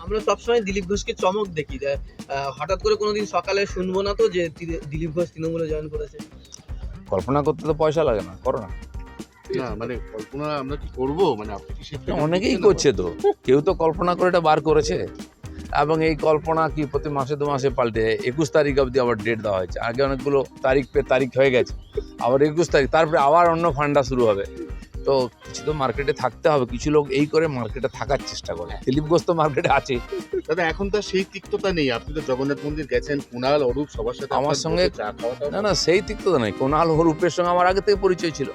আমরা সবসময় দিলীপ ঘোষকে চমক দেখি, যে হঠাৎ করে কোনোদিন সকালে শুনবো না তো যে দিলীপ ঘোষ তৃণমূলে জয়েন করেছে। কল্পনা করতে তো পয়সা লাগে না, করো না। না মানে কল্পনা আমরা কি করবো, মানে আপনি কি সেটা অনেকেই করছে তো, কেউ তো কল্পনা করে এটা বার করেছে। এবং এই কল্পনা কি প্রতি মাসে 2 মাসে পাল্টে 21 তারিখ অবধি আবার ডেট দেওয়া হয়েছে। আগে অনেকগুলো তারিখ হয়ে গেছে, আবার 21 তারিখ, তারপরে আবার অন্য ফান্ডা শুরু হবে। তো কিছু তো মার্কেটে থাকতে হবে, কিছু লোক এই করে মার্কেটে থাকার চেষ্টা করে। দিলীপ ঘোষ তো মার্কেটে আছে। দাদা এখন তো সেই তিক্ততা নেই, আপনি তো জগন্নাথ মন্দির গেছেন, কুণাল অরূপ সবার সাথে আমার আপনার সঙ্গে বসে চা খাওয়াটাও না সেই তিক্ততা নেই। কোনাল হরূপের সঙ্গে আমার আগে থেকে পরিচয় ছিল,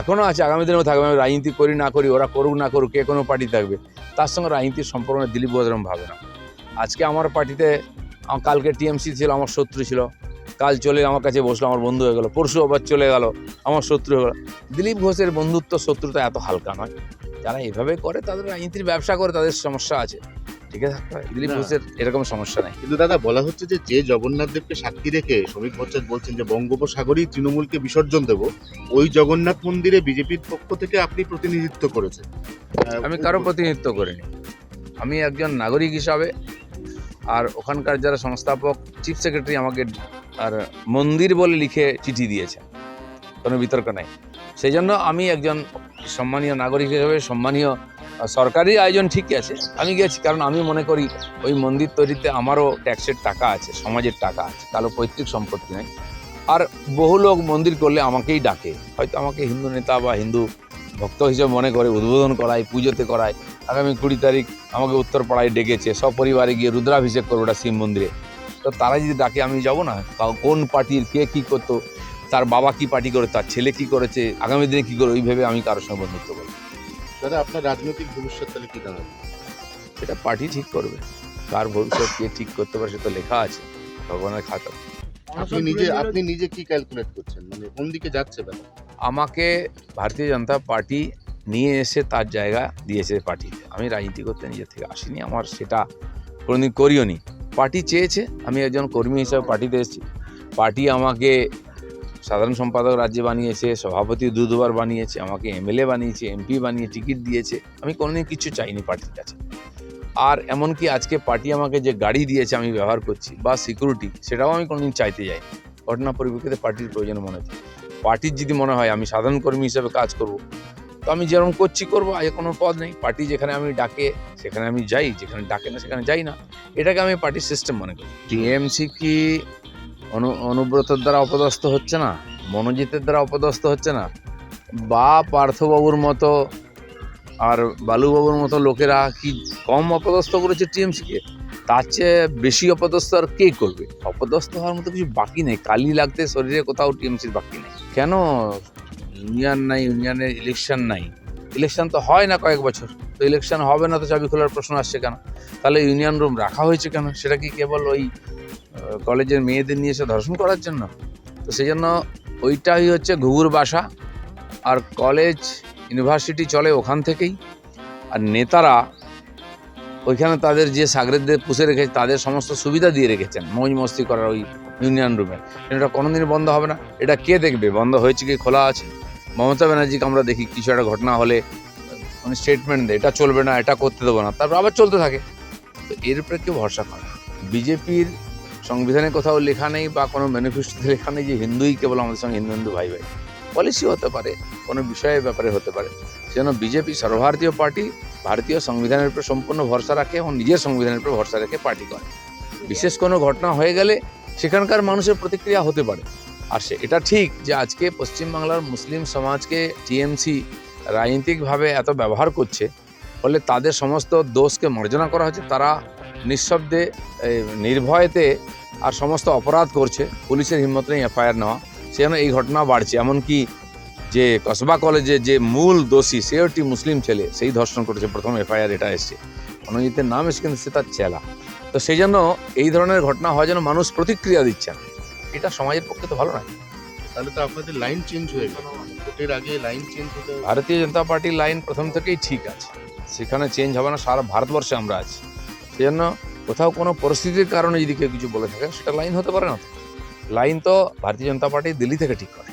এখনো আছে, আগামী দিনেও থাকবে। আমি রাজনীতি করি না করি, ওরা করুক না করুক, কে কোনো পার্টি থাকবে, তার সঙ্গে রাজনীতির সম্পর্ক দিলীপ ঘোষ এরকম ভাবে না। আজকে আমার পার্টিতে, কালকে টিএমসি ছিল, আমার শত্রু ছিল, কাল চলে আমার কাছে বসলো, আমার বন্ধু হয়ে গেল, পরশু আবার চলে গেল, আমার শত্রু হয়ে গেল। দিলীপ ঘোষের বন্ধুত্ব শত্রুতা এত হালকা নয়। যারা এভাবে করে তাদের রাজনীতির ব্যবসা করে, তাদের সমস্যা আছে, ঠিক আছে থাকতে হয়। দিলীপ ঘোষের এরকম সমস্যা নেই। কিন্তু দাদা বলা হচ্ছে যে জগন্নাথ দেবকে সাক্ষী রেখে শ্রমিক ভট্টাচার্য বলছেন যে বঙ্গোপসাগরেই তৃণমূলকে বিসর্জন দেব, ওই জগন্নাথ মন্দিরে বিজেপির পক্ষ থেকে আপনি প্রতিনিধিত্ব করেছেন। আমি কারো প্রতিনিধিত্ব করিনি। আমি একজন নাগরিক হিসাবে, আর ওখানকার যারা সংস্থাপক, চিফ সেক্রেটারি আমাকে আর মন্দির বলে লিখে চিঠি দিয়েছে, কোনো বিতর্ক নাই। সেই জন্য আমি একজন সম্মানীয় নাগরিক হিসেবে, সম্মানীয় সরকারি আয়োজন ঠিকই আছে, আমি গেছি। কারণ আমি মনে করি ওই মন্দির তৈরিতে আমারও ট্যাক্সের টাকা আছে, সমাজের টাকা আছে, কারো পৈতৃক সম্পত্তি নেই। আর বহু লোক মন্দির করলে আমাকেই ডাকে, হয়তো আমাকে হিন্দু নেতা বা হিন্দু ভক্ত হিসেবে মনে করে, উদ্বোধন করায়, পুজোতে করায়। আগামী 20 তারিখ আমাকে উত্তরপাড়ায় ডেকেছে, সপরিবারে গিয়ে রুদ্রাভিষেক করবো ওটা শিব মন্দিরে। তো তারা যদি ডাকে আমি যাব না? কোন পার্টির কে কী করতো, তার বাবা কি পার্টি করে, তার ছেলে কি করেছে, আগামী দিনে কী করে, ওই ভেবে আমি কারোর সঙ্গে বন্ধুত্ব করব। দাদা আপনার রাজনৈতিক ভবিষ্যৎ তাহলে কি দাঁড়াবে? সেটা পার্টি ঠিক করবে, কার ভবিষ্যৎ কে ঠিক করতে পারে সে তো লেখা আছে ভগবানের খাতা। আপনি নিজে কি ক্যালকুলেট করছেন, মানে কোন দিকে যাচ্ছে ব্যাপার? আমাকে ভারতীয় জনতা পার্টি নিয়ে এসে তার জায়গা দিয়েছে পার্টিতে। আমি রাজনীতি করতে নিজের থেকে আসিনি, আমার সেটা কোনোদিন করিও নি। পার্টি চেয়েছে, আমি একজন কর্মী হিসাবে পার্টিতে এসেছি। পার্টি আমাকে সাধারণ সম্পাদক রাজ্যে বানিয়েছে, সভাপতি 2 বার বানিয়েছে, আমাকে এমএলএ বানিয়েছে, এমপি বানিয়ে টিকিট দিয়েছে। আমি কোনোদিন কিছু চাইনি পার্টির কাছে। আর এমনকি আজকে পার্টি আমাকে যে গাড়ি দিয়েছে আমি ব্যবহার করছি, বা সিকিউরিটি, সেটাও আমি কোনোদিন চাইতে যাই। ঘটনা পরিপ্রেক্ষিতে পার্টির প্রয়োজন মনে হচ্ছে। পার্টির যদি মনে হয় আমি সাধারণ কর্মী হিসেবে কাজ করব, তো আমি যেরকম করছি করবো, আগে কোনো পদ নেই। পার্টি যেখানে আমি ডাকে সেখানে আমি যাই, যেখানে ডাকে না সেখানে যাই না। এটাকে আমি পার্টির সিস্টেম মনে করি। টিএমসি কি অনুব্রতর দ্বারা অপদস্থ হচ্ছে না, মনোজিতের দ্বারা অপদস্থ হচ্ছে না, বা পার্থবাবুর মতো আর বালুবাবুর মতো লোকেরা কি কম অপদস্থ করেছে টিএমসিকে? তার চেয়ে বেশি অপদস্থ আর কে করবে? অপদস্থ হওয়ার মতো কিছু বাকি নেই, কালি লাগতে শরীরে কোথাও টিএমসির বাকি নেই। কেন ইউনিয়ন নাই, ইউনিয়নের ইলেকশন নাই? ইলেকশন তো হয় না কয়েক বছর, তো ইলেকশন হবে না তো চাবি খোলার প্রশ্ন আসছে কেন? তাহলে ইউনিয়ন রুম রাখা হয়েছে কেন? সেটা কি কেবল ওই কলেজের মেয়েদের নিয়ে এসে ধর্ষণ করার জন্য? তো সেই জন্য ওইটাই হচ্ছে ঘুঘুর বাসা। আর কলেজ ইউনিভার্সিটি চলে ওখান থেকেই। আর নেতারা ওইখানে তাদের যে সাগরেদদের পুষে রেখেছে, তাদের সমস্ত সুবিধা দিয়ে রেখেছেন মৌজ মস্তি করার ওই ইউনিয়ন রুমে। এটা কোনোদিন বন্ধ হবে না। এটা কে দেখবে বন্ধ হয়েছে কি খোলা আছে? মমতা ব্যানার্জিকে আমরা দেখি কিছু একটা ঘটনা হলে মানে স্টেটমেন্ট দেয়, এটা চলবে না, এটা করতে দেবো না, তারপর আবার চলতে থাকে। তো এর উপরে কেউ ভরসা করে না। বিজেপির সংবিধানে কোথাও লেখা নেই বা কোনো ম্যানিফেস্টোতে লেখা নেই যে হিন্দুই কেবল আমাদের সঙ্গে হিন্দু হিন্দু ভাই ভাই। পলিসি হতে পারে, কোনো বিষয়ের ব্যাপারে হতে পারে। সেজন্য বিজেপি সর্বভারতীয় পার্টি, ভারতীয় সংবিধানের উপর সম্পূর্ণ ভরসা রাখে এবং নিজের সংবিধানের উপর ভরসা রেখে পার্টি করে। বিশেষ কোনো ঘটনা হয়ে গেলে সেখানকার মানুষের প্রতিক্রিয়া হতে পারে। আর এটা ঠিক যে আজকে পশ্চিমবাংলার মুসলিম সমাজকে টিএমসি রাজনৈতিকভাবে এত ব্যবহার করছে, ফলে তাদের সমস্ত দোষকে মার্জনা করা হচ্ছে। তারা নিঃশব্দে নির্ভয়েতে আর সমস্ত অপরাধ করছে, পুলিশের হিম্মত নেই এফআইআর নেওয়া। সেজন্য এই ঘটনা বাড়ছে। এমনকি যে কসবা কলেজে যে মূল দোষী, সে একটি মুসলিম ছেলে, সেই ধর্ষণ করেছে, প্রথম এফআইআর এটা এসছে। অনুজিতের নাম এসে কিন্তু সে তার চেলা। তো সেই জন্য এই ধরনের ঘটনা হয় যেন মানুষ প্রতিক্রিয়া দিচ্ছেন, এটা সমাজের পক্ষে তো ভালো নয়। তাহলে তো আপনাদের লাইন চেঞ্জ হয়ে গেল, ভোটের আগে লাইন চেঞ্জ হতে। ভারতীয় জনতা পার্টির লাইন প্রথম থেকেই ঠিক আছে, সেখানে চেঞ্জ হবে না। সারা ভারতবর্ষে আমরা আছি, সেই জন্য কোথাও কোনো পরিস্থিতির কারণে যদি কেউ কিছু বলে থাকেন সেটা লাইন হতে পারে না। লাইন তো ভারতীয় জনতা পার্টি দিল্লি থেকে ঠিক করে।